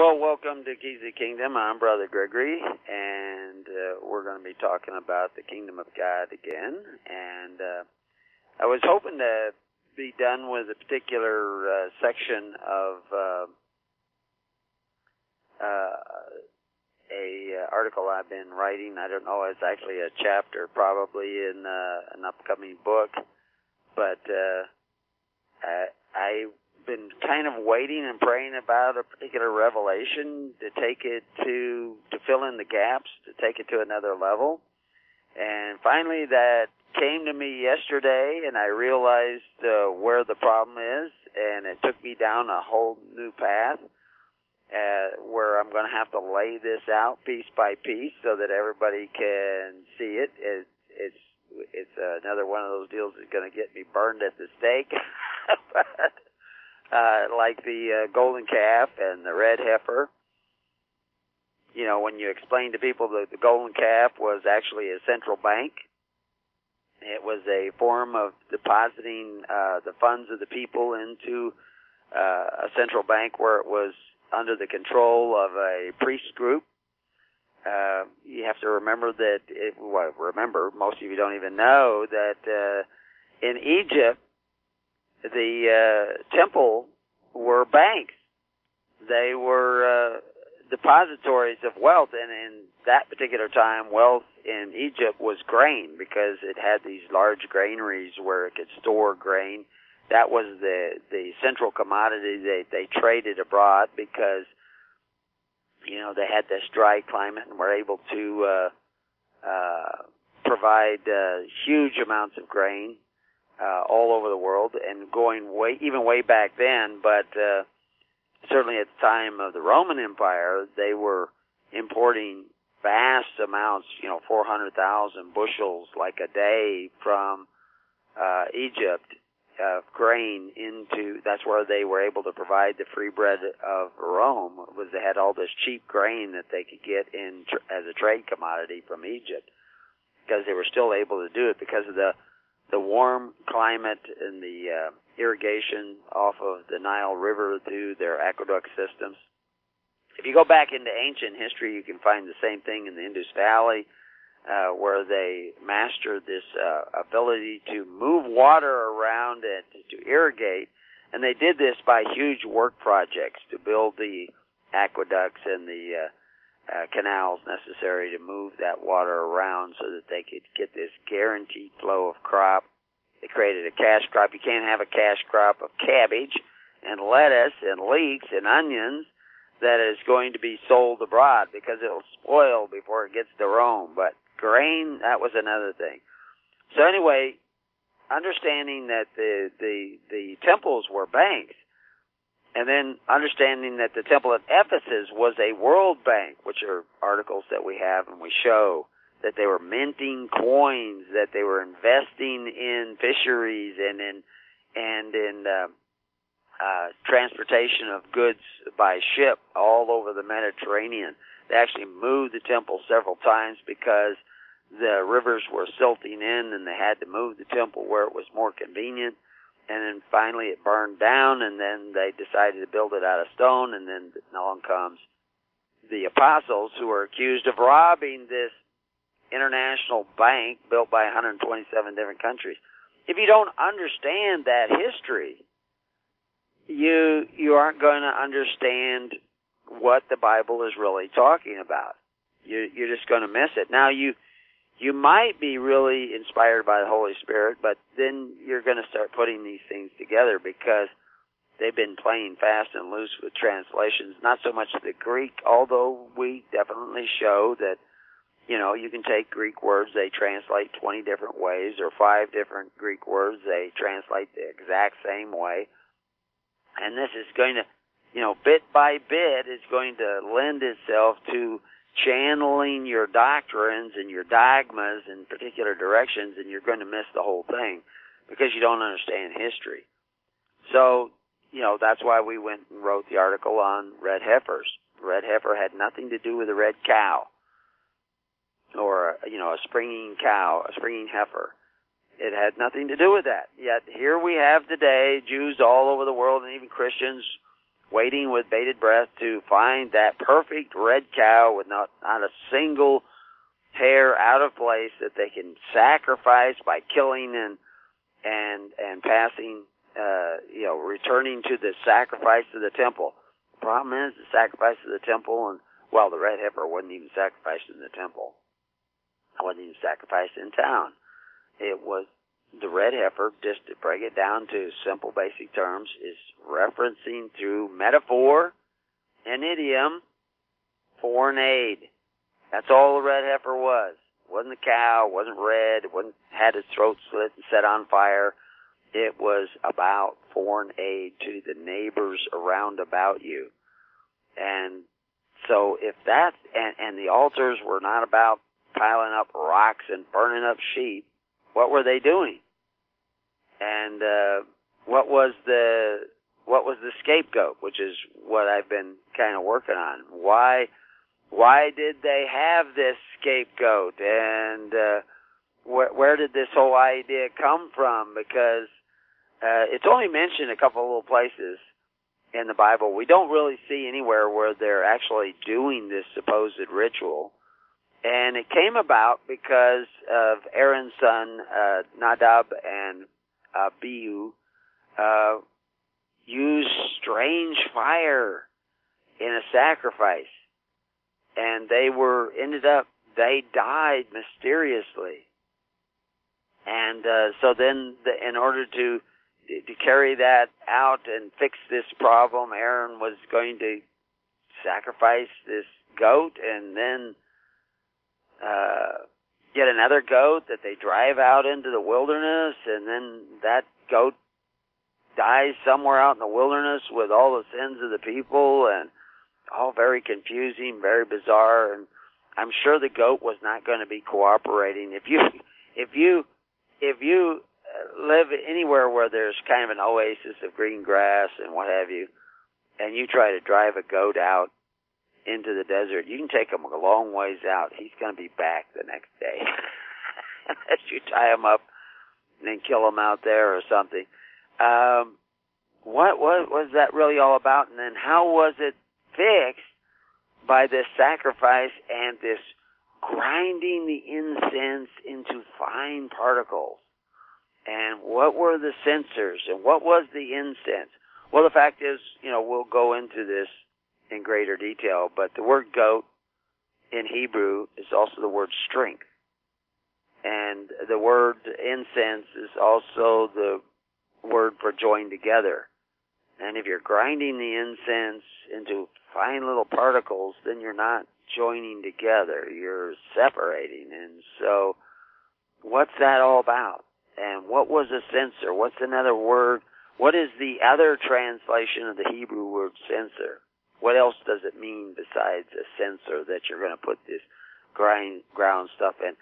Well, welcome to Keys of the Kingdom. I'm Brother Gregory, and we're going to be talking about the Kingdom of God again. And I was hoping to be done with a particular section of a article I've been writing. I don't know, it's actually a chapter probably in an upcoming book, but I've been kind of waiting and praying about a particular revelation to take it to fill in the gaps, to take it to another level. And finally that came to me yesterday, and I realized where the problem is, and it took me down a whole new path where I'm going to have to lay this out piece by piece so that everybody can see it. It's another one of those deals that's going to get me burned at the stake. But like the golden calf and the red heifer. You know, when you explain to people that the golden calf was actually a central bank, it was a form of depositing the funds of the people into a central bank where it was under the control of a priest group. You have to remember that, most of you don't even know that in Egypt, the temple were banks. They were depositories of wealth, and in that particular time, wealth in Egypt was grain, because it had these large granaries where it could store grain. That was the central commodity they traded abroad, because they had this dry climate and were able to provide huge amounts of grain all over the world, and going way back then, but certainly at the time of the Roman Empire, they were importing vast amounts, 400,000 bushels like a day from Egypt of grain that's where they were able to provide the free bread of Rome, was they had all this cheap grain that they could get in as a trade commodity from Egypt, because they were still able to do it because of the warm climate and the irrigation off of the Nile River through their aqueduct systems. If you go back into ancient history, you can find the same thing in the Indus Valley, where they mastered this ability to move water around and to irrigate. And they did this by huge work projects to build the aqueducts and the canals necessary to move that water around so that they could get this guaranteed flow of crop. They created a cash crop. You can't have a cash crop of cabbage and lettuce and leeks and onions that is going to be sold abroad, because it'll spoil before it gets to Rome. But grain, that was another thing. So anyway, understanding that the temples were banks, and then understanding that the temple at Ephesus was a world bank, which are articles that we have and we show, that they were minting coins, that they were investing in fisheries and in transportation of goods by ship all over the Mediterranean. They actually moved the temple several times because the rivers were silting in, and they had to move the temple where it was more convenient. And then finally it burned down, and then they decided to build it out of stone, and then along comes the apostles, who are accused of robbing this international bank built by 127 different countries. If you don't understand that history, you aren't going to understand what the Bible is really talking about. You're just going to miss it. Now, you might be really inspired by the Holy Spirit, but then you're going to start putting these things together, because they've been playing fast and loose with translations. Not so much the Greek, although we definitely show that, you can take Greek words, they translate 20 different ways, or 5 different Greek words, they translate the exact same way. And this is going to, bit by bit, it's going to lend itself to channeling your doctrines and your dogmas in particular directions, and you're going to miss the whole thing because you don't understand history. So, that's why we went and wrote the article on red heifers. The red heifer had nothing to do with a red cow or, a springing cow, a springing heifer. It had nothing to do with that. Yet here we have today Jews all over the world, and even Christians waiting with bated breath to find that perfect red cow with not a single hair out of place that they can sacrifice by killing and passing, returning to the sacrifice of the temple. The problem is the sacrifice of the temple, and the red heifer wasn't even sacrificed in the temple. It wasn't even sacrificed in town. It was the red heifer, just to break it down to simple basic terms, is referencing through metaphor and idiom foreign aid. That's all the red heifer was. It wasn't a cow, it wasn't red, it wasn't had its throat slit and set on fire. It was about foreign aid to the neighbors around about you. And so if that, and the altars were not about piling up rocks and burning up sheep, what were they doing? And what was the scapegoat, which is what I've been kind of working on. Why did they have this scapegoat, and where did this whole idea come from? Because it's only mentioned a couple of little places in the Bible. We don't really see anywhere where they're actually doing this supposed ritual. And it came about because of Aaron's son, Nadab and Abihu, used strange fire in a sacrifice. And they died mysteriously. And so then, in order to carry that out and fix this problem, Aaron was going to sacrifice this goat and then get another goat that they drive out into the wilderness, and then that goat dies somewhere out in the wilderness with all the sins of the people, and all very confusing, very bizarre. And I'm sure the goat was not going to be cooperating. If you live anywhere where there's kind of an oasis of green grass and what have you, and you try to drive a goat out into the desert, you can take him a long ways out. He's going to be back the next day. Unless you tie him up and then kill him out there or something. What was that really all about? And then how was it fixed by this sacrifice and this grinding the incense into fine particles? And what were the censers? And what was the incense? Well, the fact is, we'll go into this in greater detail, but the word goat in Hebrew is also the word strength. And the word incense is also the word for joined together. And if you're grinding the incense into fine little particles, then you're not joining together. You're separating. And so what's that all about? And what was a censer? What's another word? What is the other translation of the Hebrew word censer? What else does it mean besides a censer that you're going to put this ground stuff in?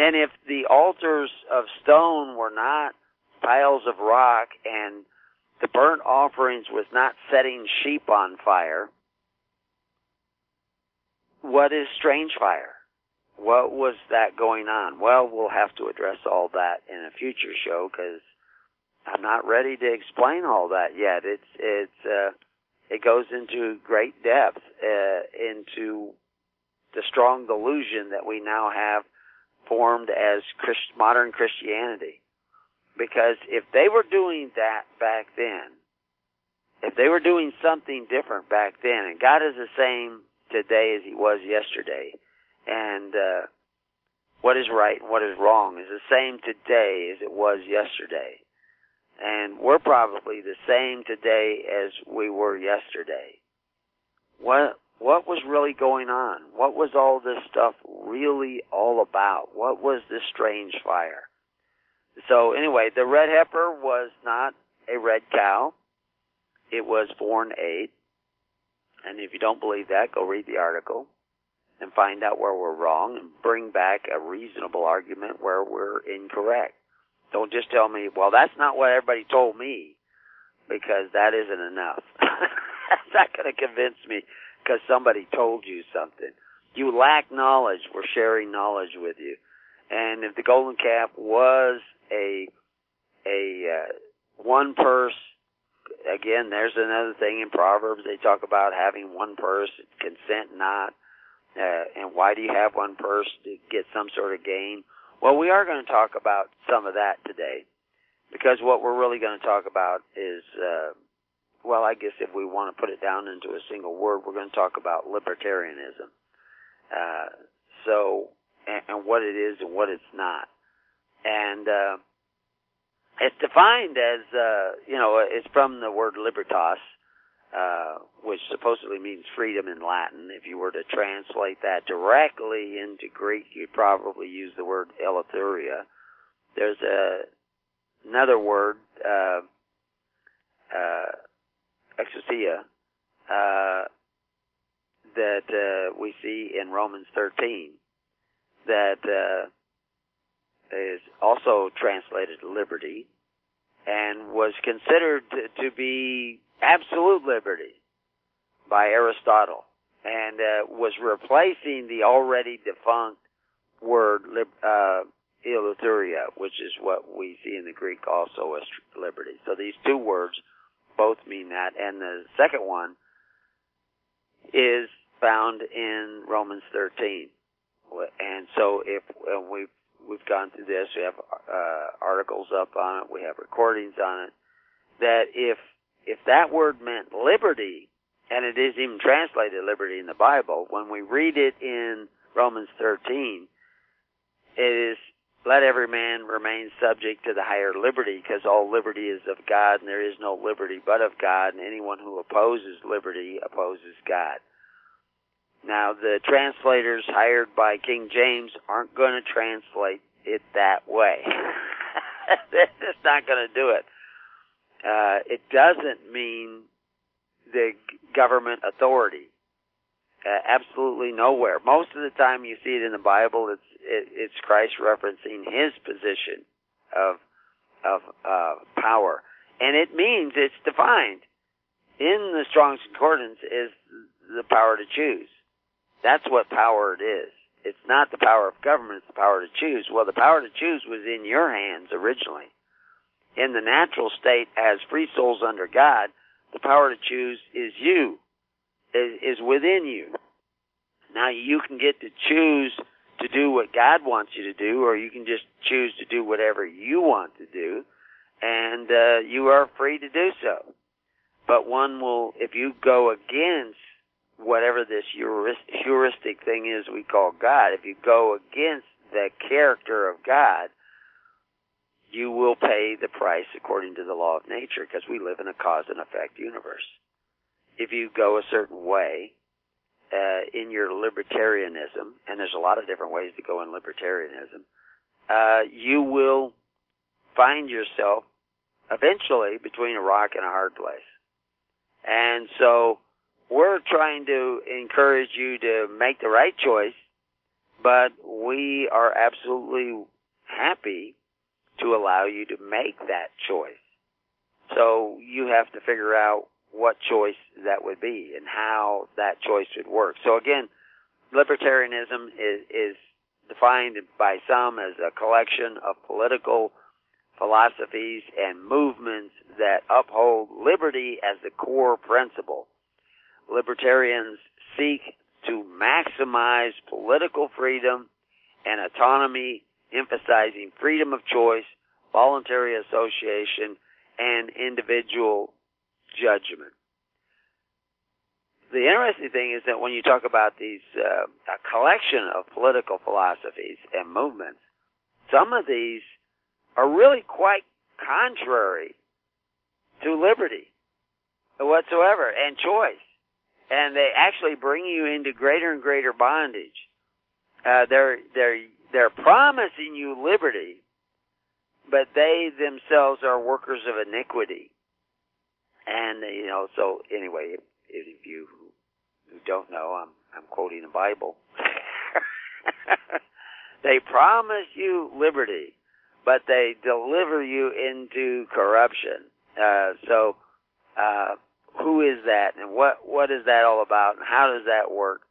And if the altars of stone were not piles of rock and the burnt offerings was not setting sheep on fire, what is strange fire? What was that going on? Well, we'll have to address all that in a future show because I'm not ready to explain all that yet. It goes into great depth into the strong delusion that we now have formed as modern Christianity. Because if they were doing that back then, if they were doing something different back then, and God is the same today as he was yesterday, and what is right and what is wrong is the same today as it was yesterday. And we're probably the same today as we were yesterday. What was really going on? What was all this stuff really all about? What was this strange fire? So anyway, the red heifer was not a red cow. It was foreign aid. And if you don't believe that, go read the article and find out where we're wrong and bring back a reasonable argument where we're incorrect. Don't just tell me, well, that's not what everybody told me, because that isn't enough. That's not going to convince me because somebody told you something. You lack knowledge. We're sharing knowledge with you. And if the golden calf was a one purse again, there's another thing in Proverbs. They talk about having one purse, consent not. And why do you have one purse? To get some sort of gain? Well, we are going to talk about some of that today, because what we're really going to talk about is, well, I guess if we want to put it down into a single word, we're going to talk about libertarianism. And what it is and what it's not. And it's defined as, it's from the word libertas, which supposedly means freedom in Latin. If you were to translate that directly into Greek, you'd probably use the word eleutheria. There's another word, exousia, that we see in Romans 13, that is also translated liberty, and was considered to be absolute liberty by Aristotle, and was replacing the already defunct word eleutheria, which is what we see in the Greek also as liberty. So these two words both mean that, and the second one is found in Romans 13. And so if we've gone through this, we have articles up on it, we have recordings on it, that if that word meant liberty, and it is even translated liberty in the Bible, when we read it in Romans 13, it is, let every man remain subject to the higher liberty, because all liberty is of God, and there is no liberty but of God, and anyone who opposes liberty opposes God. Now, the translators hired by King James aren't going to translate it that way. They're just not going to do it. It doesn't mean the government authority. Absolutely nowhere. Most of the time you see it in the Bible, it's Christ referencing his position of power. And it means, it's defined in the Strong's Concordance, is the power to choose. That's what power it is. It's not the power of government, it's the power to choose. Well, the power to choose was in your hands originally. In the natural state, as free souls under God, the power to choose is is within you. Now, you can get to choose to do what God wants you to do, or you can just choose to do whatever you want to do, and you are free to do so. But one will, if you go against whatever this heuristic thing is we call God, if you go against the character of God, you will pay the price according to the law of nature, because we live in a cause and effect universe. If you go a certain way in your libertarianism, and there's a lot of different ways to go in libertarianism, you will find yourself eventually between a rock and a hard place. And so we're trying to encourage you to make the right choice, but we are absolutely happy to allow you to make that choice. So you have to figure out what choice that would be and how that choice would work. So again, libertarianism is defined by some as a collection of political philosophies and movements that uphold liberty as the core principle. Libertarians seek to maximize political freedom and autonomy, emphasizing freedom of choice, voluntary association, and individual judgment. The interesting thing is that when you talk about these, a collection of political philosophies and movements, some of these are really quite contrary to liberty whatsoever and choice. And they actually bring you into greater and greater bondage. They're promising you liberty, but they themselves are workers of iniquity. And so anyway, if you who don't know, I'm quoting the Bible. They promise you liberty, but they deliver you into corruption. Who is that, and what is that all about, and how does that work?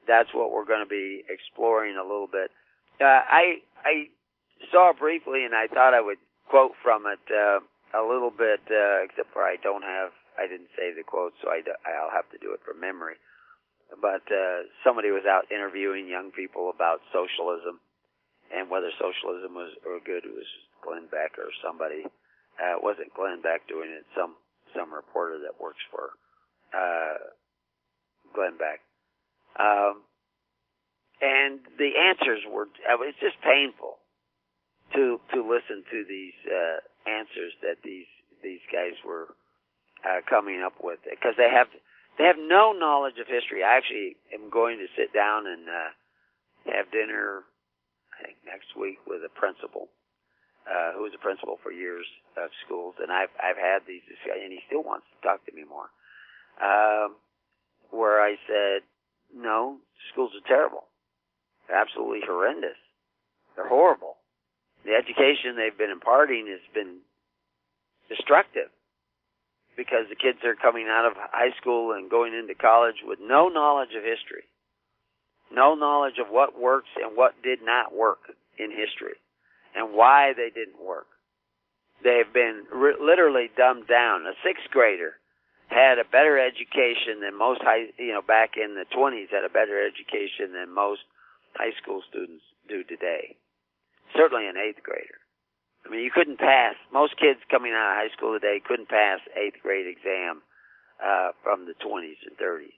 That's what we're going to be exploring a little bit. I saw briefly, and I thought I would quote from it, a little bit, except for I didn't say the quote, so I'll have to do it from memory. But somebody was out interviewing young people about socialism and whether socialism was or good. It was Glenn Beck or somebody. It wasn't Glenn Beck doing it. Some reporter that works for Glenn Beck. And the answers were. It's just painful to listen to these answers that these guys were coming up with, because they have no knowledge of history. I actually am going to sit down and have dinner, I think next week, with a principal who was a principal for years of schools, and I've had these discussions, and he still wants to talk to me more. Where I said, no, schools are terrible. They're absolutely horrendous. They're horrible. The education they've been imparting has been destructive, because the kids are coming out of high school and going into college with no knowledge of history, no knowledge of what works and what did not work in history, and why they didn't work. They've been literally dumbed down. A sixth grader had a better education than most back in the 20s, had a better education than most high school students do today. Certainly an eighth grader. I mean, you couldn't pass. Most kids coming out of high school today couldn't pass eighth grade exam from the 20s and 30s.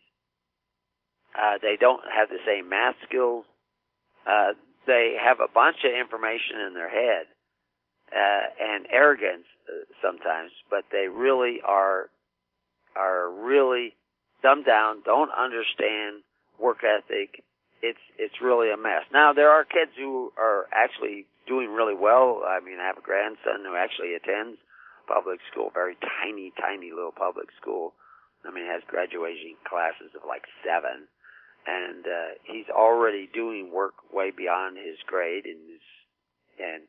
They don't have the same math skills. They have a bunch of information in their head and arrogance sometimes, but they really are really dumbed down, don't understand work ethic. It's really a mess. Now, there are kids who are actually doing really well. I mean, I have a grandson who actually attends public school, very tiny little public school. I mean, has graduating classes of like 7. And he's already doing work way beyond his grade and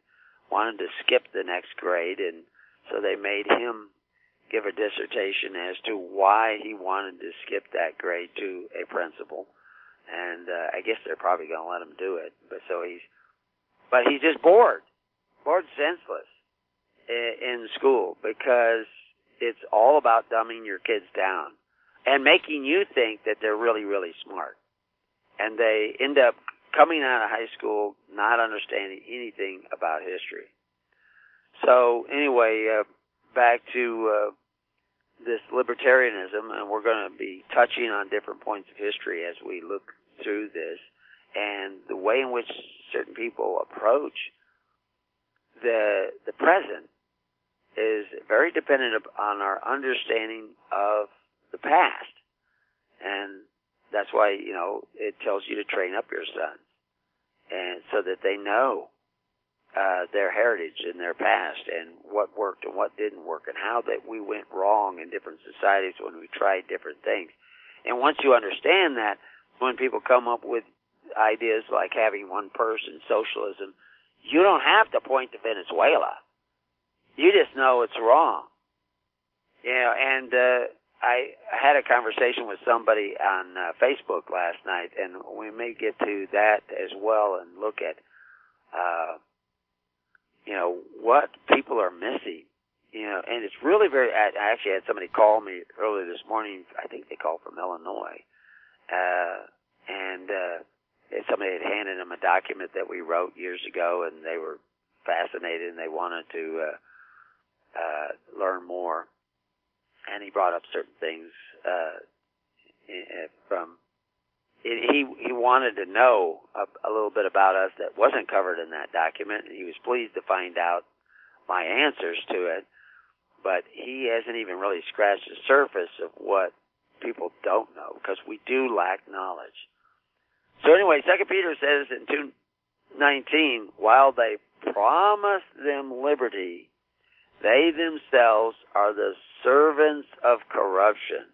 wanted to skip the next grade. And so they made him give a dissertation as to why he wanted to skip that grade to a principal. And I guess they're probably going to let him do it. But he's just bored senseless in school, because it's all about dumbing your kids down and making you think that they're really, really smart. And they end up coming out of high school not understanding anything about history. So anyway, back to this libertarianism, and we're going to be touching on different points of history as we look through this, and the way in which certain people approach the present is very dependent on our understanding of the past. And that's why, it tells you to train up your sons, and so that they know their heritage and their past and what worked and what didn't work, and how that we went wrong in different societies when we tried different things. And once you understand that, when people come up with ideas like having one person socialism, you don't have to point to Venezuela. You just know it's wrong. And I had a conversation with somebody on Facebook last night, and we may get to that as well and look at what people are missing. And it's really I actually had somebody call me earlier this morning. I think they called from Illinois. And somebody had handed them a document that we wrote years ago, and they were fascinated, and they wanted to learn more. And he brought up certain things he wanted to know a little bit about us that wasn't covered in that document, and he was pleased to find out my answers to it. But he hasn't even really scratched the surface of what people don't know, because we do lack knowledge. So anyway, 2 Peter says in 2:19, while they promise them liberty, they themselves are the servants of corruption.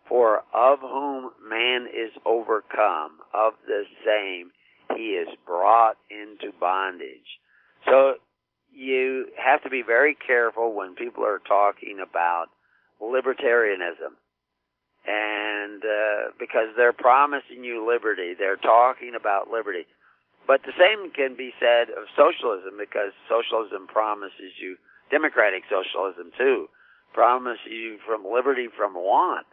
For of whom man is overcome, of the same he is brought into bondage. So you have to be very careful when people are talking about libertarianism. And because they're promising you liberty, they're talking about liberty. But the same can be said of socialism, because socialism promises you democratic socialism too. Promise you from liberty from want,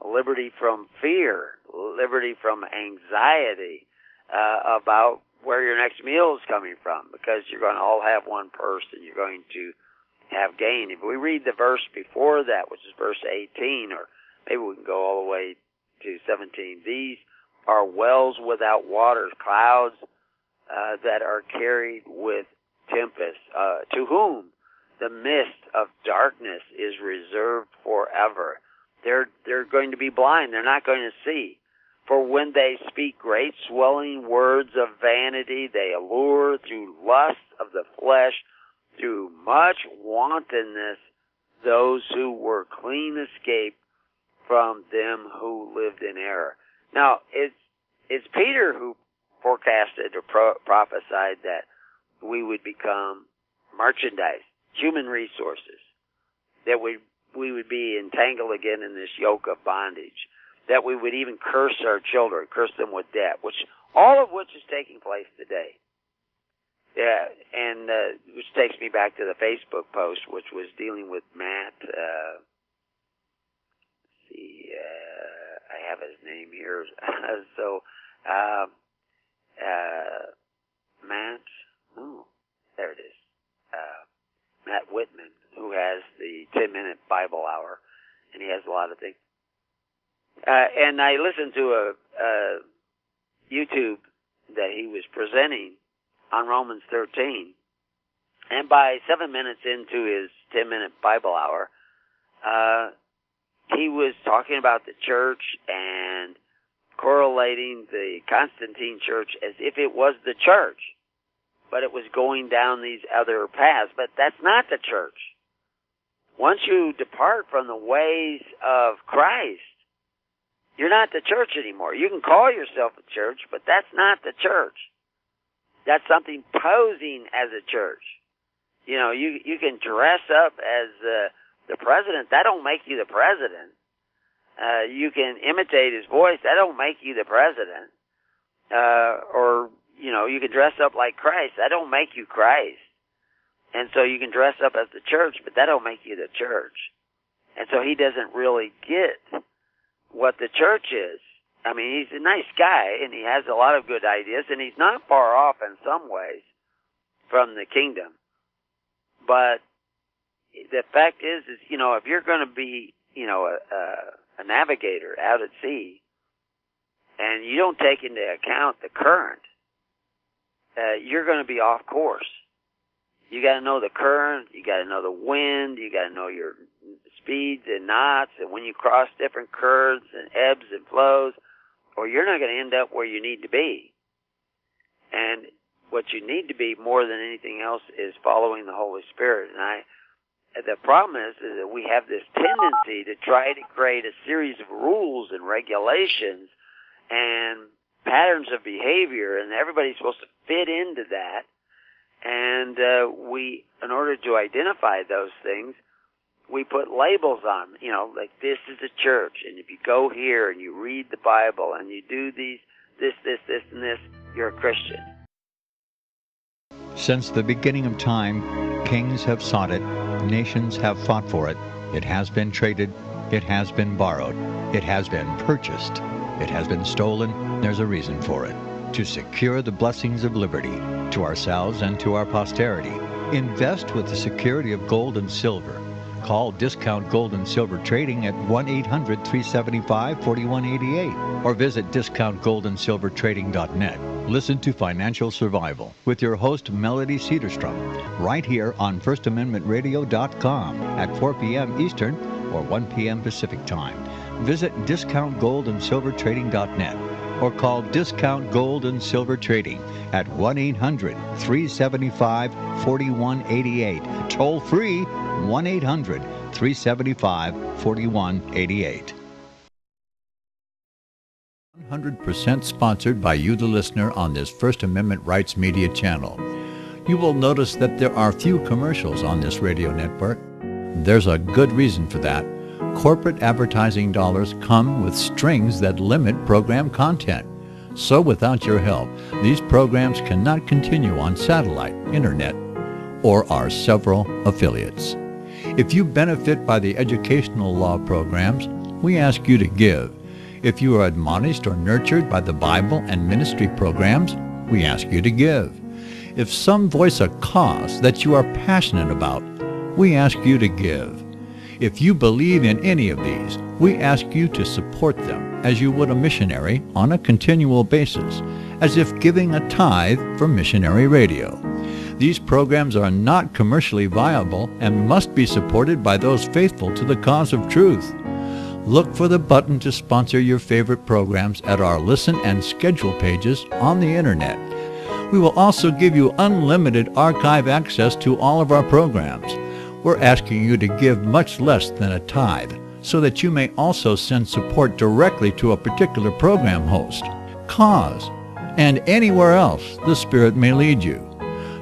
liberty from fear, liberty from anxiety about where your next meal is coming from, because you're going to all have one purse and you're going to have gain. If we read the verse before that, which is verse 18, or maybe we can go all the way to 17, these are wells without water, clouds that are carried with tempest, to whom the mist of darkness is reserved forever. They're going to be blind. They're not going to see. For when they speak great swelling words of vanity, they allure through lust of the flesh, through much wantonness, those who were clean escaped from them who lived in error. Now, it's Peter who forecasted or prophesied that we would become merchandise, human resources, that we would be entangled again in this yoke of bondage, that we would even curse our children, curse them with debt, all of which is taking place today. Yeah, and which takes me back to the Facebook post, which was dealing with Matt. I have his name here. Matt. Oh, there it is. Matt Whitman, who has the 10-minute Bible hour, and he has a lot of things. And I listened to a YouTube that he was presenting on Romans 13, and by 7 minutes into his 10-minute Bible hour, he was talking about the church and correlating the Constantine church as if it was the church, but it was going down these other paths. But that's not the church. Once you depart from the ways of Christ, you're not the church anymore. You can call yourself a church, but that's not the church. That's something posing as a church. You know, you can dress up as the president. That don't make you the president. You can imitate his voice. That don't make you the president. Or, you know, you can dress up like Christ. That don't make you Christ. And so you can dress up as the church, but that don't make you the church. And so he doesn't really get what the church is. I mean, he's a nice guy, and he has a lot of good ideas, and he's not far off in some ways from the kingdom. But the fact is, you know, if you're going to be, you know, a navigator out at sea, and you don't take into account the current, you're going to be off course. You got to know the current, you got to know the wind, you got to know your speeds and knots, and when you cross different currents and ebbs and flows, or you're not going to end up where you need to be. And what you need to be more than anything else is following the Holy Spirit. And the problem is that we have this tendency to try to create a series of rules and regulations and patterns of behavior, and everybody's supposed to fit into that. And we, in order to identify those things, we put labels on, you know, like this is a church, and if you go here and you read the Bible and you do this, and this, you're a Christian. Since the beginning of time, kings have sought it, nations have fought for it. It has been traded, it has been borrowed, it has been purchased, it has been stolen. There's a reason for it. To secure the blessings of liberty to ourselves and to our posterity. Invest with the security of gold and silver. Call Discount Gold and Silver Trading at 1-800-375-4188 or visit discountgoldandsilvertrading.net. Listen to Financial Survival with your host Melody Cedarstrom right here on FirstAmendmentRadio.com at 4 p.m. Eastern or 1 p.m. Pacific Time. Visit discountgoldandsilvertrading.net or call Discount Gold and Silver Trading at 1-800-375-4188. Toll free 1-800-375-4188. 100% sponsored by you, the listener, on this First Amendment Rights Media channel. You will notice that there are few commercials on this radio network. There's a good reason for that. Corporate advertising dollars come with strings that limit program content. So without your help, these programs cannot continue on satellite, internet, or our several affiliates. If you benefit by the educational law programs, we ask you to give. If you are admonished or nurtured by the Bible and ministry programs, we ask you to give. If some voice a cause that you are passionate about, we ask you to give. If you believe in any of these, we ask you to support them as you would a missionary on a continual basis, as if giving a tithe for missionary radio. These programs are not commercially viable and must be supported by those faithful to the cause of truth. Look for the button to sponsor your favorite programs at our listen and schedule pages on the Internet. We will also give you unlimited archive access to all of our programs. We're asking you to give much less than a tithe, so that you may also send support directly to a particular program host, cause, and anywhere else the Spirit may lead you.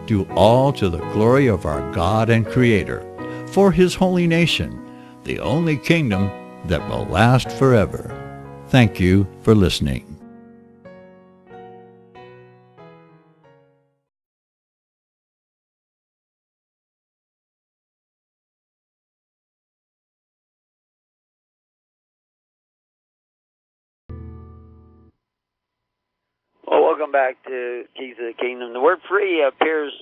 Do all to the glory of our God and Creator, for His holy nation, the only kingdom that will last forever. Thank you for listening. Well, welcome back to Keys of the Kingdom. The word free appears,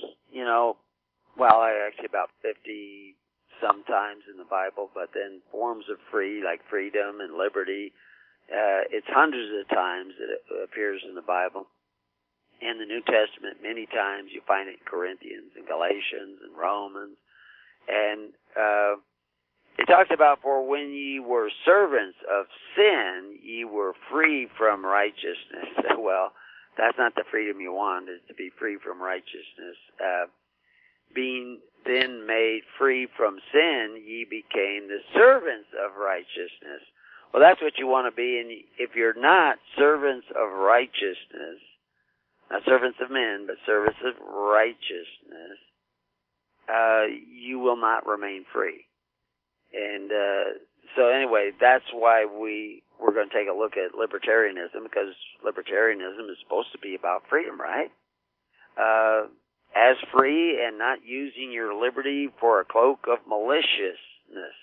actually about 50 sometimes in the Bible, but then forms of free, like freedom and liberty, it's hundreds of times that it appears in the Bible. In the New Testament, many times you find it in Corinthians and Galatians and Romans. And it talks about, for when ye were servants of sin, ye were free from righteousness. Well, that's not the freedom you want, is to be free from righteousness. Being then made free from sin, ye became the servants of righteousness. Well, that's what you want to be, and if you're not servants of righteousness, not servants of men, but servants of righteousness, you will not remain free. And so anyway, that's why we're going to take a look at libertarianism, because libertarianism is supposed to be about freedom, right? As free and not using your liberty for a cloak of maliciousness,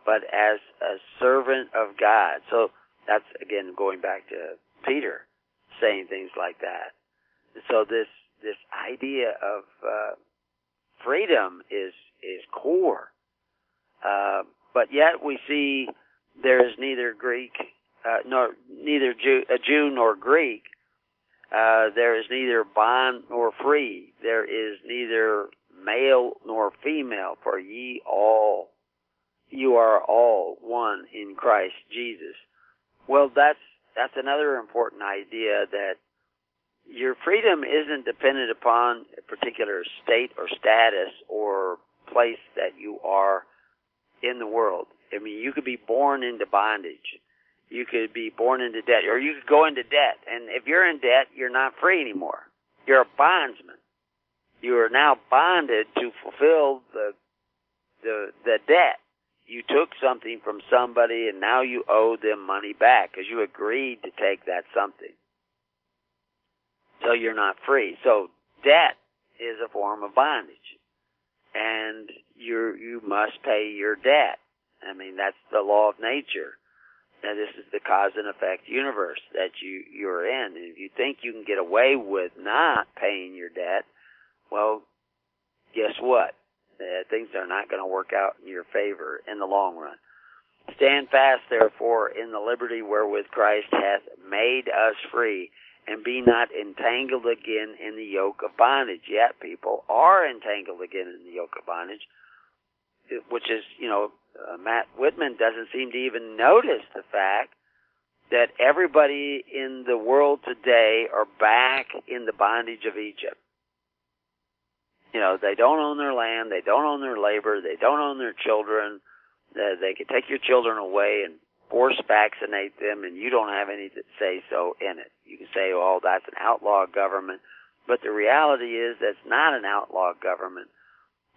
but as a servant of God. So that's, again, going back to Peter saying things like that. So this idea of freedom is core. But yet we see there is neither Jew nor Greek. There is neither bond nor free. There is neither male nor female, for you are all one in Christ Jesus. Well, that's another important idea, that your freedom isn't dependent upon a particular state or status or place that you are in the world. I mean, you could be born into bondage. You could be born into debt, or you could go into debt. And if you're in debt, you're not free anymore. You're a bondsman. You are now bonded to fulfill the debt. You took something from somebody, and now you owe them money back because you agreed to take that something. So you're not free. So debt is a form of bondage, and you must pay your debt. I mean, that's the law of nature. Now, this is the cause and effect universe that you're in. And if you think you can get away with not paying your debt, well, guess what? Things are not going to work out in your favor in the long run. Stand fast, therefore, in the liberty wherewith Christ hath made us free, and be not entangled again in the yoke of bondage. Yet people are entangled again in the yoke of bondage, which is, Matt Whitman doesn't seem to even notice the fact that everybody in the world today are back in the bondage of Egypt. They don't own their land, they don't own their labor, they don't own their children. They can take your children away and force vaccinate them, and you don't have any say-so in it. You can say, oh, that's an outlaw government. But the reality is that's not an outlaw government.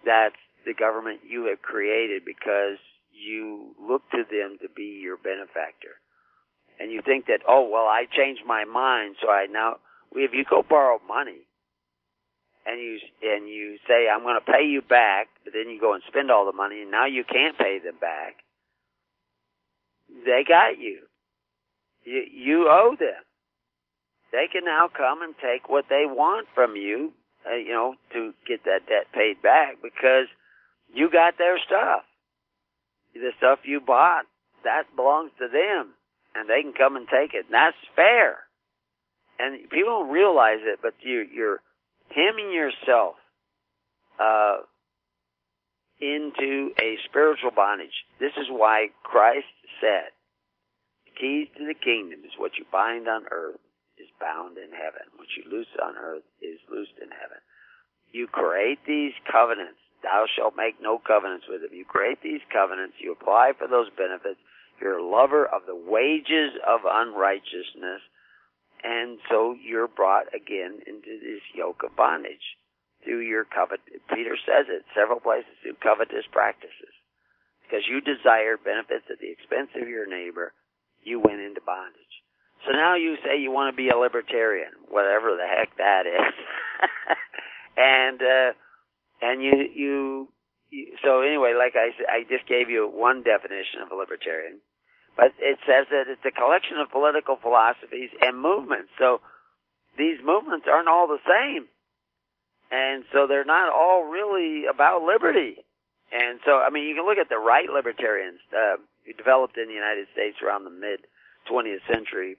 That's the government you have created because you look to them to be your benefactor. And you think that, oh, well, I changed my mind, so if you go borrow money and you say, I'm going to pay you back, but then you go and spend all the money, and now you can't pay them back, they got you. You owe them. They can now come and take what they want from you, to get that debt paid back, because you got their stuff. The stuff you bought, that belongs to them, and they can come and take it. And that's fair. And people don't realize it, but you're hemming yourself into a spiritual bondage. This is why Christ said, the keys to the kingdom is what you bind on earth is bound in heaven. What you loose on earth is loosed in heaven. You create these covenants. Thou shalt make no covenants with them. You create these covenants. You apply for those benefits. You're a lover of the wages of unrighteousness. And so you're brought again into this yoke of bondage through your Peter says it several places, through covetous practices. Because you desired benefits at the expense of your neighbor, you went into bondage. So now you say you want to be a libertarian, whatever the heck that is. So anyway, like I said, I just gave you one definition of a libertarian. But it says that it's a collection of political philosophies and movements. So these movements aren't all the same. And so they're not all really about liberty. And so, you can look at the right libertarians who developed in the United States around the mid-20th century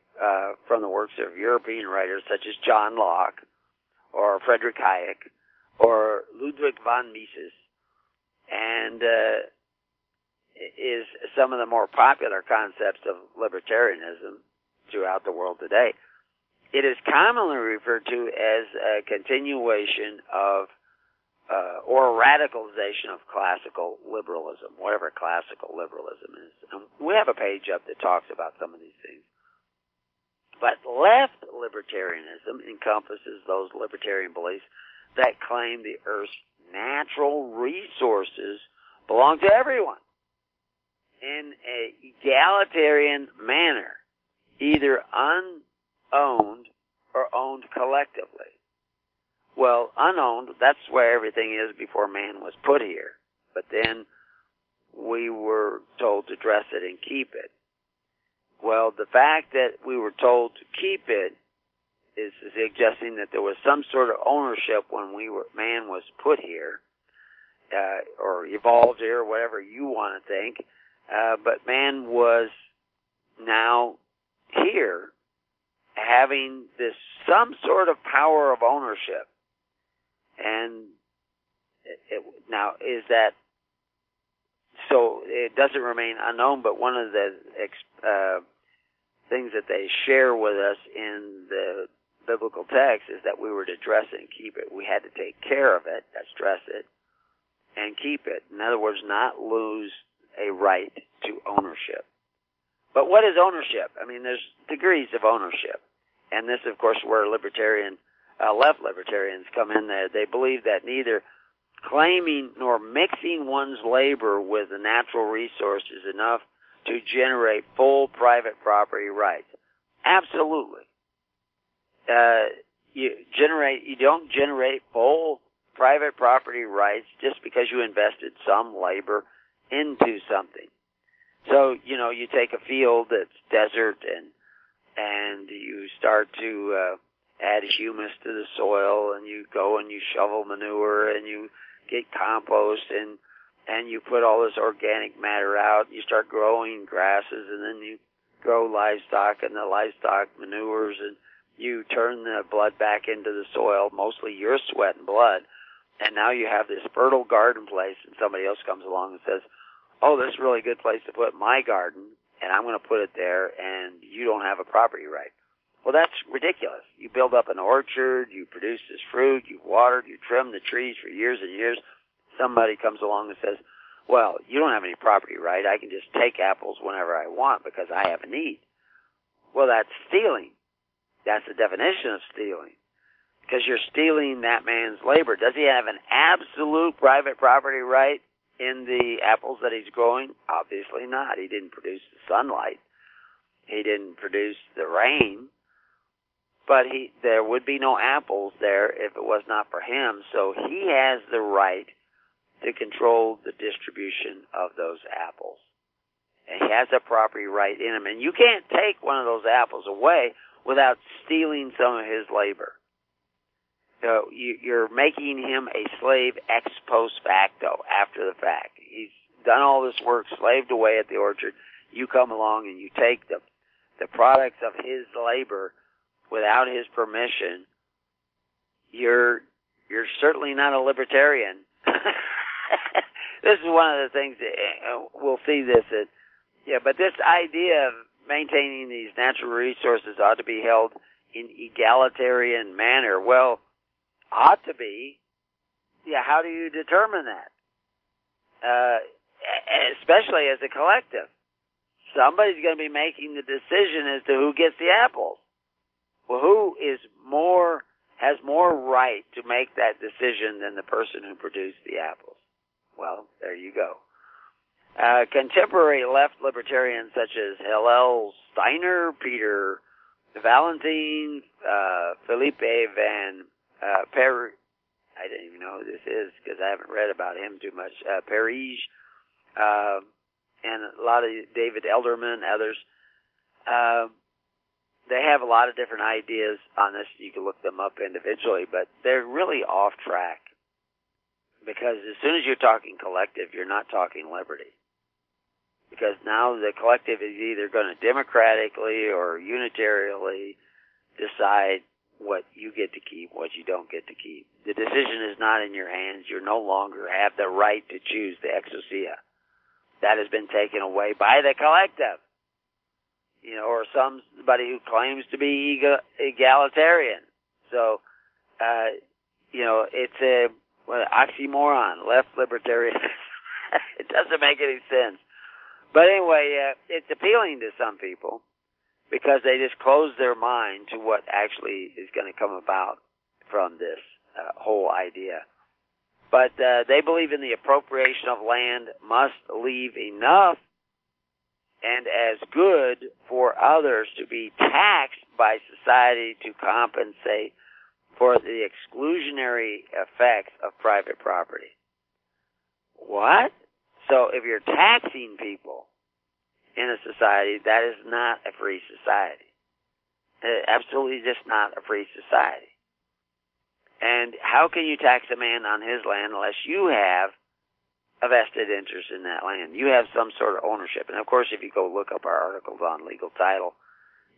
from the works of European writers such as John Locke or Friedrich Hayek or Ludwig von Mises, and is some of the more popular concepts of libertarianism throughout the world today. It is commonly referred to as a continuation of or radicalization of classical liberalism, whatever classical liberalism is. And we have a page up that talks about some of these things. But left libertarianism encompasses those libertarian beliefs that claim the Earth's natural resources belong to everyone in an egalitarian manner, either unowned or owned collectively. Well, unowned, that's where everything is before man was put here. But then we were told to dress it and keep it. Well, the fact that we were told to keep it is suggesting that there was some sort of ownership when man was put here, or evolved here, or whatever you want to think. But man was now here having some sort of power of ownership. And now, is that so? It doesn't remain unknown, but one of the things that they share with us in the biblical text is that we were to dress it and keep it. We had to take care of it, that's dress it, and keep it. In other words, not lose a right to ownership. But what is ownership? There's degrees of ownership. And this, of course, where left libertarians come in there. They believe that neither claiming nor mixing one's labor with the natural resource is enough to generate full private property rights. Absolutely. You don't generate full private property rights just because you invested some labor into something. So, you take a field that's desert and you start to add humus to the soil, and you go and you shovel manure and you get compost and you put all this organic matter out. You start growing grasses, and then you grow livestock, and the livestock manures, and you turn the blood back into the soil, mostly your sweat and blood, and now you have this fertile garden place, and somebody else comes along and says, oh, this is a really good place to put my garden, and I'm going to put it there, and you don't have a property right. Well, that's ridiculous. You build up an orchard, you produce this fruit, you've watered, you trimmed the trees for years and years. Somebody comes along and says, well, you don't have any property right. I can just take apples whenever I want because I have a need. Well, that's stealing. That's the definition of stealing. Because you're stealing that man's labor. Does he have an absolute private property right in the apples that he's growing? Obviously not. He didn't produce the sunlight. He didn't produce the rain. but there would be no apples there if it was not for him. So he has the right to control the distribution of those apples. And he has a property right in him. And you can't take one of those apples away without stealing some of his labor. So you're making him a slave ex post facto, after the fact. He's done all this work, slaved away at the orchard. You come along and you take the products of his labor without his permission. You're certainly not a libertarian. This is one of the things that we'll see this. But this idea of maintaining these natural resources ought to be held in egalitarian manner. Well, ought to be. Yeah, how do you determine that? Especially as a collective. Somebody's going to be making the decision as to who gets the apples. Well, who has more right to make that decision than the person who produced the apples? Well, there you go. Contemporary left libertarians such as Hillel Steiner, Peter Valentine, Felipe van Per, I don't even know who this is because I haven't read about him too much, Parige, and a lot of David Elderman, others. They have a lot of different ideas on this. You can look them up individually, but they're really off track. Because as soon as you're talking collective, you're not talking liberty. Because now the collective is either going to democratically or unitarily decide what you get to keep, what you don't get to keep. The decision is not in your hands. You no longer have the right to choose the exousia. That has been taken away by the collective. Or somebody who claims to be egalitarian. So, it's a oxymoron, left libertarian. It doesn't make any sense. But anyway, it's appealing to some people because they just close their mind to what actually is going to come about from this whole idea. But they believe in the appropriation of land must leave enough and as good for others to be taxed by society to compensate for the exclusionary effects of private property. What? So if you're taxing people in a society, that is not a free society. Absolutely just not a free society. And how can you tax a man on his land unless you have a vested interest in that land? You have some sort of ownership. And of course, if you go look up our articles on legal title,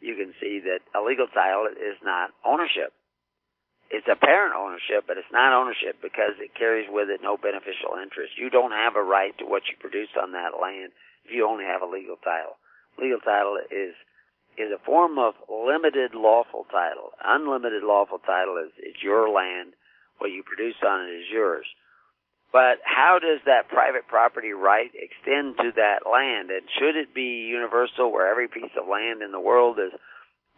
you can see that a legal title is not ownership. It's apparent ownership, but it's not ownership because it carries with it no beneficial interest. You don't have a right to what you produce on that land if you only have a legal title. Legal title is a form of limited lawful title. Unlimited lawful title is it's your land. What you produce on it is yours. But how does that private property right extend to that land? And should it be universal where every piece of land in the world is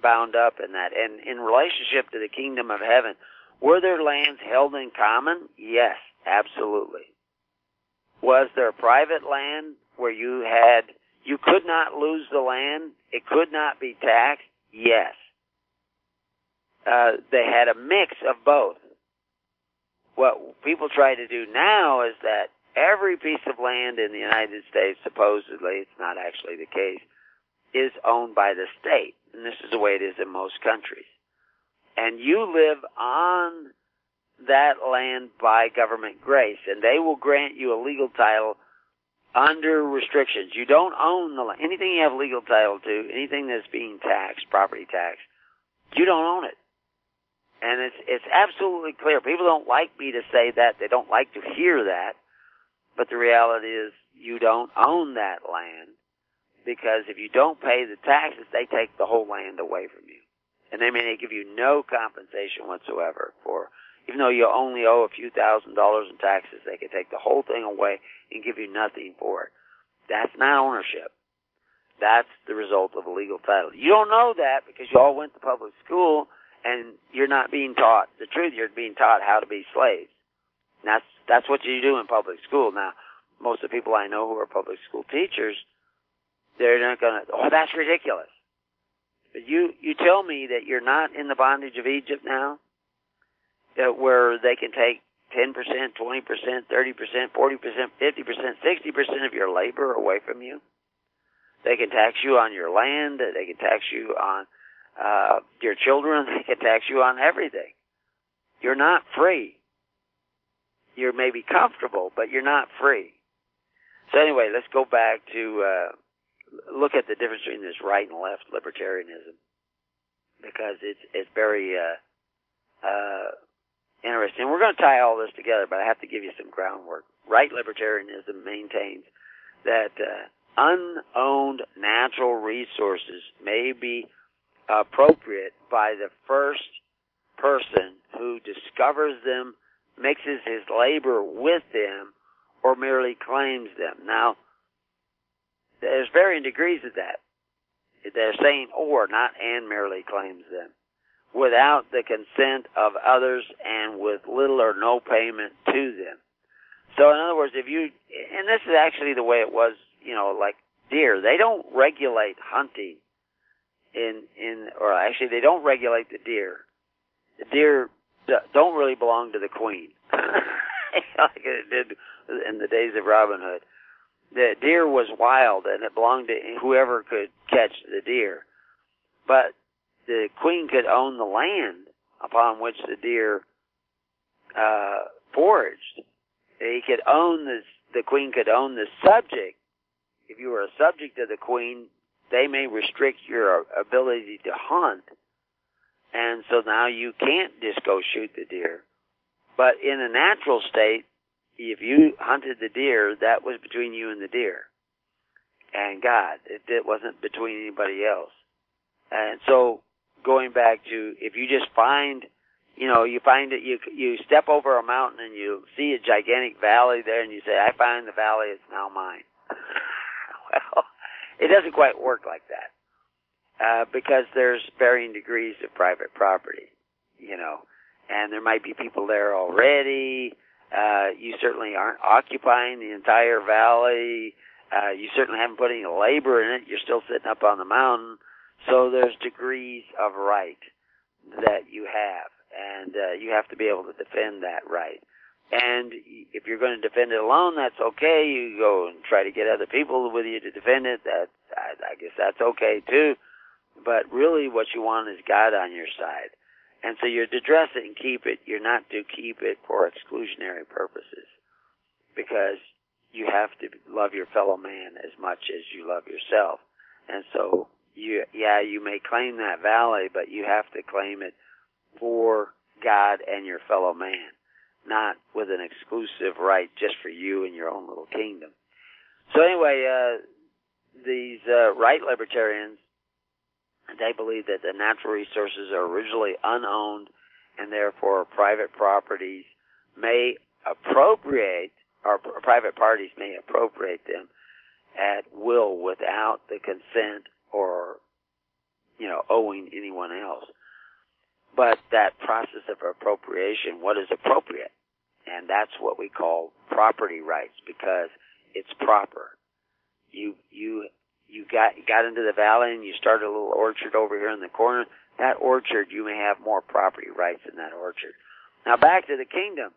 bound up in that? And in relationship to the kingdom of heaven, were there lands held in common? Yes, absolutely. Was there private land where you could not lose the land? It could not be taxed? Yes. They had a mix of both. What people try to do now is that every piece of land in the United States, supposedly, it's not actually the case, is owned by the state. And this is the way it is in most countries. And you live on that land by government grace, and they will grant you a legal title under restrictions. You don't own the land. Anything you have legal title to, anything that's being taxed, property tax, you don't own it. And it's absolutely clear. People don't like me to say that. They don't like to hear that. But the reality is you don't own that land. Because if you don't pay the taxes, they take the whole land away from you. And they may give you no compensation whatsoever for, even though you only owe a few $1,000s in taxes, they can take the whole thing away and give you nothing for it. That's not ownership. That's the result of a legal title. You don't know that because you all went to public school and you're not being taught the truth. You're being taught how to be slaves. And that's what you do in public school. Now, most of the people I know who are public school teachers, they're not going to, oh, that's ridiculous. But you tell me that you're not in the bondage of Egypt now, where they can take 10%, 20%, 30%, 40%, 50%, 60% of your labor away from you. They can tax you on your land. They can tax you on your children. They can tax you on everything. You're not free. You're maybe comfortable, but you're not free. So anyway, let's go back to look at the difference between this right and left libertarianism, because it's very interesting. We're going to tie all this together, but I have to give you some groundwork. Right libertarianism maintains that unowned natural resources may be appropriate by the first person who discovers them, mixes his labor with them, or merely claims them. Now, there's varying degrees of that. They're saying or, not and merely claims them, without the consent of others and with little or no payment to them. So in other words, if you, and this is actually the way it was, like deer, they don't regulate hunting or actually they don't regulate the deer. The deer don't really belong to the queen, like it did in the days of Robin Hood. The deer was wild, and it belonged to whoever could catch the deer. But the queen could own the land upon which the deer foraged. The queen could own the subject. If you were a subject of the queen, they may restrict your ability to hunt. And so now you can't just go shoot the deer. But in a natural state, if you hunted the deer, that was between you and the deer and God. It wasn't between anybody else. And so going back to, if you just find, you find it, you step over a mountain and you see a gigantic valley there and you say, I find the valley, it's now mine. Well, it doesn't quite work like that. Because there's varying degrees of private property, and there might be people there already. You certainly aren't occupying the entire valley. You certainly haven't put any labor in it. You're still sitting up on the mountain. So there's degrees of right that you have, and you have to be able to defend that right. And if you're going to defend it alone, that's okay. You go and try to get other people with you to defend it. I guess that's okay too. But really what you want is God on your side. And so you're to dress it and keep it. You're not to keep it for exclusionary purposes, because you have to love your fellow man as much as you love yourself. And so you may claim that valley, but you have to claim it for God and your fellow man, not with an exclusive right just for you and your own little kingdom. So anyway, these right libertarians, they believe that the natural resources are originally unowned and therefore private properties may appropriate, or private parties may appropriate them at will without the consent or, owing anyone else. But that process of appropriation, what is appropriate? And that's what we call property rights, because it's proper. You got into the valley and you started a little orchard over here in the corner. That orchard, you may have more property rights in that orchard. Now back to the kingdom.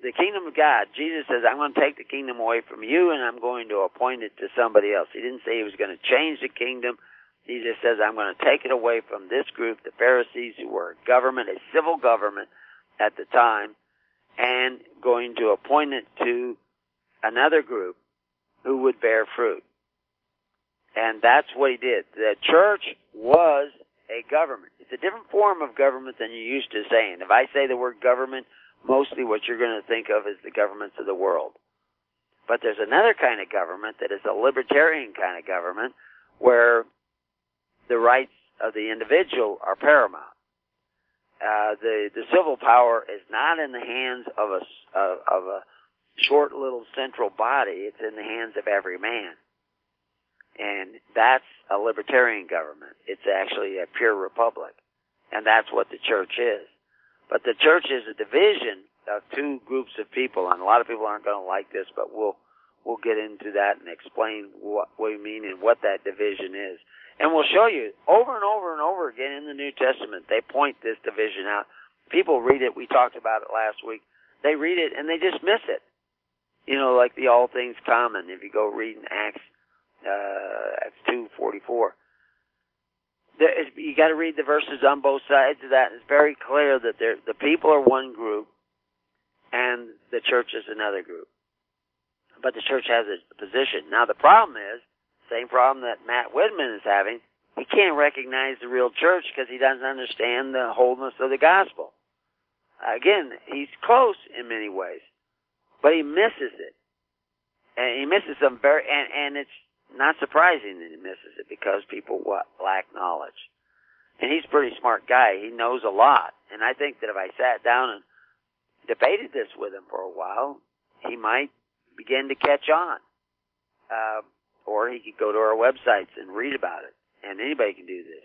The kingdom of God. Jesus says, I'm going to take the kingdom away from you and I'm going to appoint it to somebody else. He didn't say he was going to change the kingdom. He just says, I'm going to take it away from this group, the Pharisees, who were a government, a civil government at the time, and going to appoint it to another group who would bear fruit. And that's what he did. The church was a government. It's a different form of government than you're used to saying. If I say the word government, mostly what you're going to think of is the governments of the world. But there's another kind of government that is a libertarian kind of government where the rights of the individual are paramount. The civil power is not in the hands of a short little central body. It's in the hands of every man. And that's a libertarian government. It's actually a pure republic. And that's what the church is. But the church is a division of two groups of people, and a lot of people aren't going to like this, but we'll get into that and explain what we mean and what that division is. And we'll show you over and over and over again in the New Testament, they point this division out. People read it. We talked about it last week. They read it and they just miss it. You know, like the all things common. If you go read in Acts 2:44, you got to read the verses on both sides of that. It's very clear that the people are one group and the church is another group. But the church has a position. Now the problem is, same problem that Matt Whitman is having, he can't recognize the real church because he doesn't understand the wholeness of the gospel. Again, he's close in many ways, but he misses it. And he misses some and it's not surprising that he misses it because people lack knowledge. And he's a pretty smart guy. He knows a lot. And I think that if I sat down and debated this with him for a while, he might begin to catch on. Or he could go to our websites and read about it. And anybody can do this.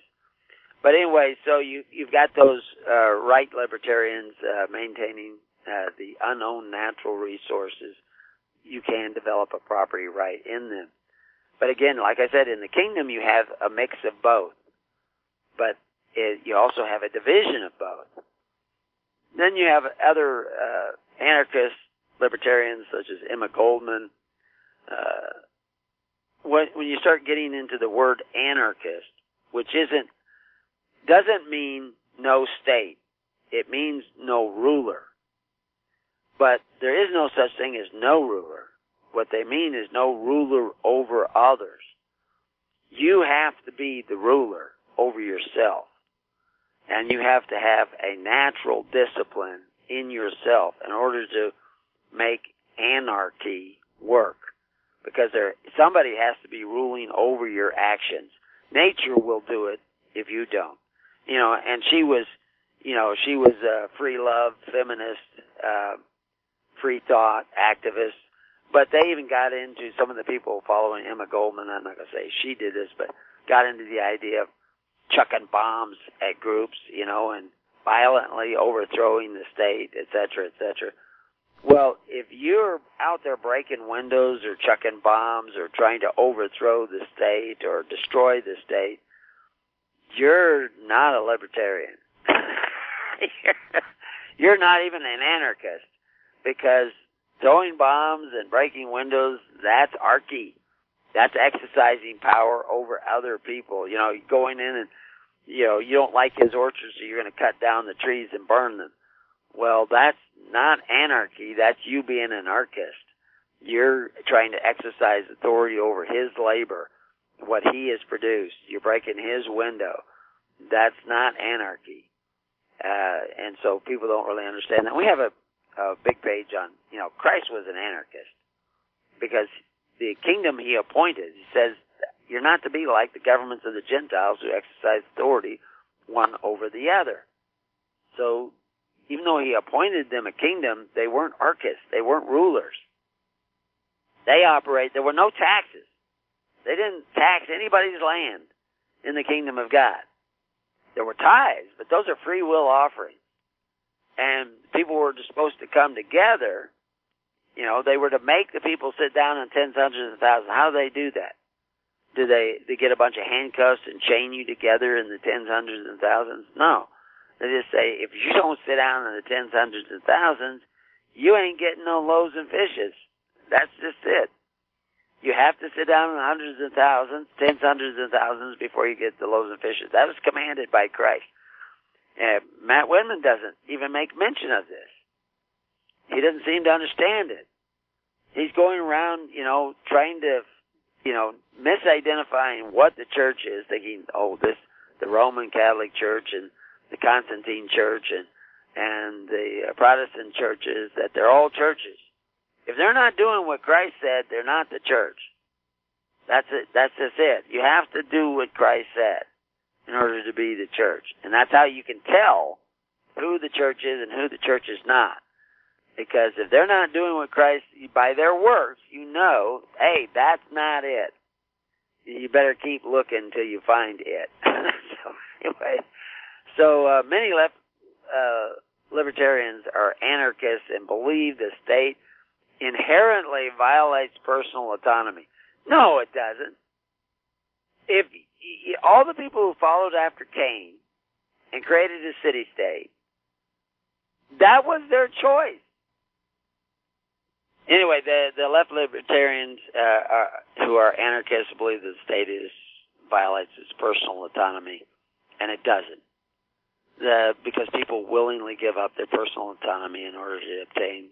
But anyway, so you've got those right libertarians maintaining the unowned natural resources. You can develop a property right in them. But again, like I said, in the kingdom you have a mix of both. But you also have a division of both. Then you have other anarchist libertarians such as Emma Goldman. When you start getting into the word anarchist, which doesn't mean no state. It means no ruler. But there is no such thing as no ruler. What they mean is no ruler over others. You have to be the ruler over yourself. And you have to have a natural discipline in yourself in order to make anarchy work. Because somebody has to be ruling over your actions. Nature will do it if you don't. You know, and she was a free love, feminist, free thought activist. But they even got into, some of the people following Emma Goldman, I'm not going to say she did this, but got into the idea of chucking bombs at groups, you know, and violently overthrowing the state, et cetera, et cetera. Well, if you're out there breaking windows or chucking bombs or trying to overthrow the state or destroy the state, you're not a libertarian. You're not even an anarchist, because throwing bombs and breaking windows, that's archy. That's exercising power over other people. You know, going in and, you know, you don't like his orchard, so you're going to cut down the trees and burn them. Well, that's not anarchy. That's you being an anarchist. You're trying to exercise authority over his labor, what he has produced. You're breaking his window. That's not anarchy. And so people don't really understand that. We have a big page on, you know, Christ was an anarchist because the kingdom he appointed, he says, you're not to be like the governments of the Gentiles who exercise authority one over the other. So even though he appointed them a kingdom, they weren't archists. They weren't rulers. There were no taxes. They didn't tax anybody's land in the kingdom of God. There were tithes, but those are free will offerings. And people were just supposed to come together. You know, they were to make the people sit down in tens, hundreds, and thousands. How do they do that? Do they get a bunch of handcuffs and chain you together in the tens, hundreds, and thousands? No. They just say, if you don't sit down in the tens, hundreds, and thousands, you ain't getting no loaves and fishes. That's just it. You have to sit down in the hundreds and thousands, tens, hundreds, and thousands before you get the loaves and fishes. That was commanded by Christ. Matt Whitman doesn't even make mention of this. He doesn't seem to understand it. He's going around, you know, trying to, you know, misidentifying what the church is, thinking, the Roman Catholic Church and the Constantine Church and the Protestant churches, that they're all churches. If they're not doing what Christ said, they're not the church. That's it. That's just it. You have to do what Christ said in order to be the church. And that's how you can tell who the church is and who the church is not. Because if they're not doing what Christ, by their works, you know, hey, that's not it. You better keep looking until you find it. So many libertarians are anarchists and believe the state inherently violates personal autonomy. No, it doesn't. If all the people who followed after Cain and created a city-state, that was their choice. Anyway, the left libertarians who are anarchists believe that the state violates its personal autonomy, and it doesn't. Because people willingly give up their personal autonomy in order to obtain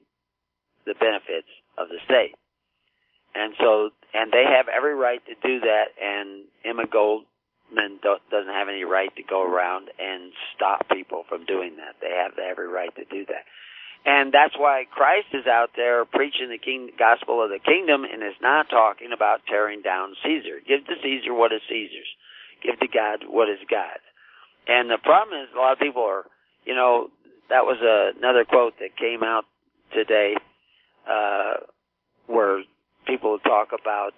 the benefits of the state. And they have every right to do that, and Emma Goldman doesn't have any right to go around and stop people from doing that. They have every right to do that. And that's why Christ is out there preaching the gospel of the kingdom and is not talking about tearing down Caesar. Give to Caesar what is Caesar's. Give to God what is God's. And the problem is a lot of people are, that was another quote that came out today, where people talk about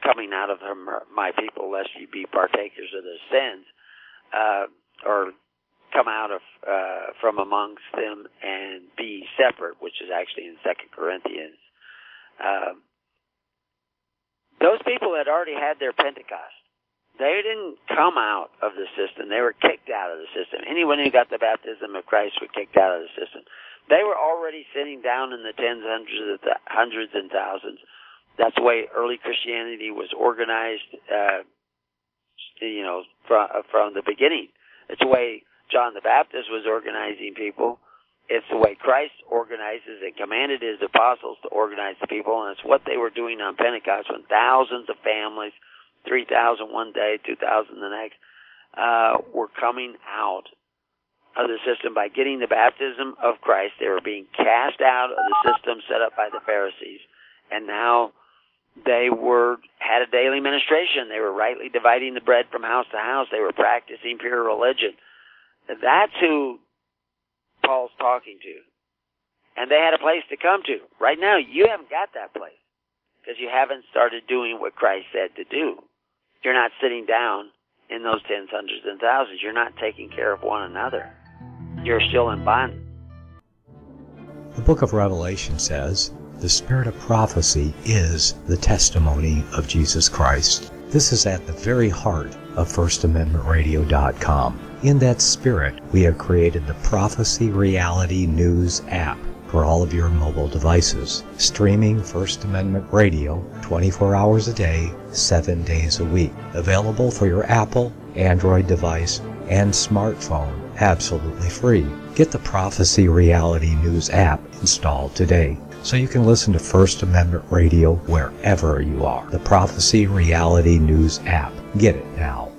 coming out of my people lest you be partakers of their sins, or come out of from amongst them and be separate, which is actually in 2 Corinthians. Those people had already had their Pentecost. They didn't come out of the system. They were kicked out of the system. Anyone who got the baptism of Christ were kicked out of the system. They were already sitting down in the tens, hundreds, and thousands. That's the way early Christianity was organized, from the beginning. It's the way John the Baptist was organizing people. It's the way Christ organizes and commanded his apostles to organize the people, and it's what they were doing on Pentecost when thousands of families, 3,000 one day, 2,000 the next, were coming out of the system by getting the baptism of Christ. They were being cast out of the system set up by the Pharisees, and now they had a daily ministration. They were rightly dividing the bread from house to house. They were practicing pure religion. That's who Paul's talking to. And they had a place to come to. Right now, you haven't got that place because you haven't started doing what Christ said to do. You're not sitting down in those tens, hundreds, and thousands. You're not taking care of one another. You're still in bondage. The book of Revelation says, the spirit of prophecy is the testimony of Jesus Christ. This is at the very heart of FirstAmendmentRadio.com. In that spirit, we have created the Prophecy Reality News app for all of your mobile devices, streaming First Amendment Radio 24 hours a day, 7 days a week. Available for your Apple, Android device, and smartphone, absolutely free. Get the Prophecy Reality News app installed today so you can listen to First Amendment Radio wherever you are. The Prophecy Reality News app. Get it now.